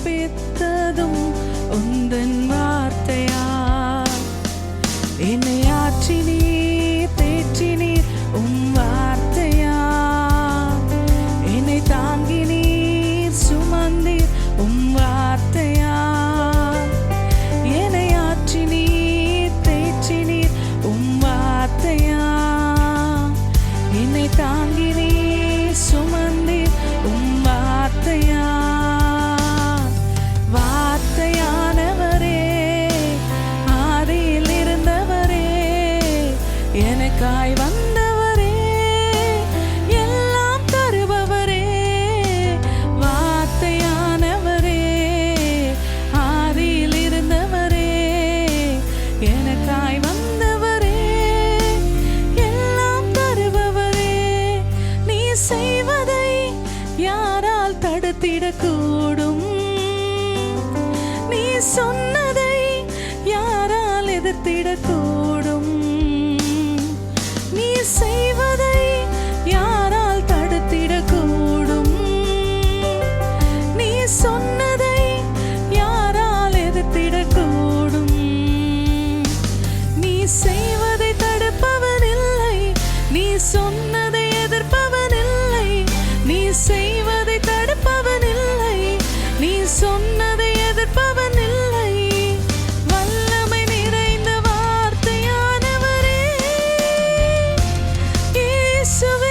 உயிர்ப்பித்ததும் உந்தன் வார்த்தையா. என்னை ஆற்றினீர் தேற்றினீர் வார்த்தையா. என்னை தாங்கினீர் சுமந்தீர் வார்த்தையா. என்னை ஆற்றினீர் தேற்றினீர் வார்த்தையா. என்னை தாங்கினீர் சுமந்தீர் வார்த்தையா. வார்த்தையானவரே, ஆதியில் இருந்தவரே, எனக்காய் வந்தவரே, எல்லாம் தருபவரே. வார்த்தையானவரே, ஆதியில் இருந்தவரே, எனக்காய் வந்தவரே, எல்லாம் தருபவரே. நீ செய்வதை யாரால் தடுத்திடக்கூடும்? நீ சொன்னதை யாரால் எதிர்த்திடக்கூடும்? நீ செய்வதை யாரால் தடுத்திடக்கூடும்? நீ சொன்னதை யாரால் எதிர்த்திடக்கூடும்? நீ செய்வதை தடுப்பவன் இல்லை, நீ சொன்னதை எதிர்ப்பவன் இல்லை. நீ செய்வதை தடுப்பவன் இல்லை, நீ சொன்னதை எதிர்ப்பவன் இல்லை. வல்லமை நிறைந்த வார்த்தையானவரே, இயேசுவே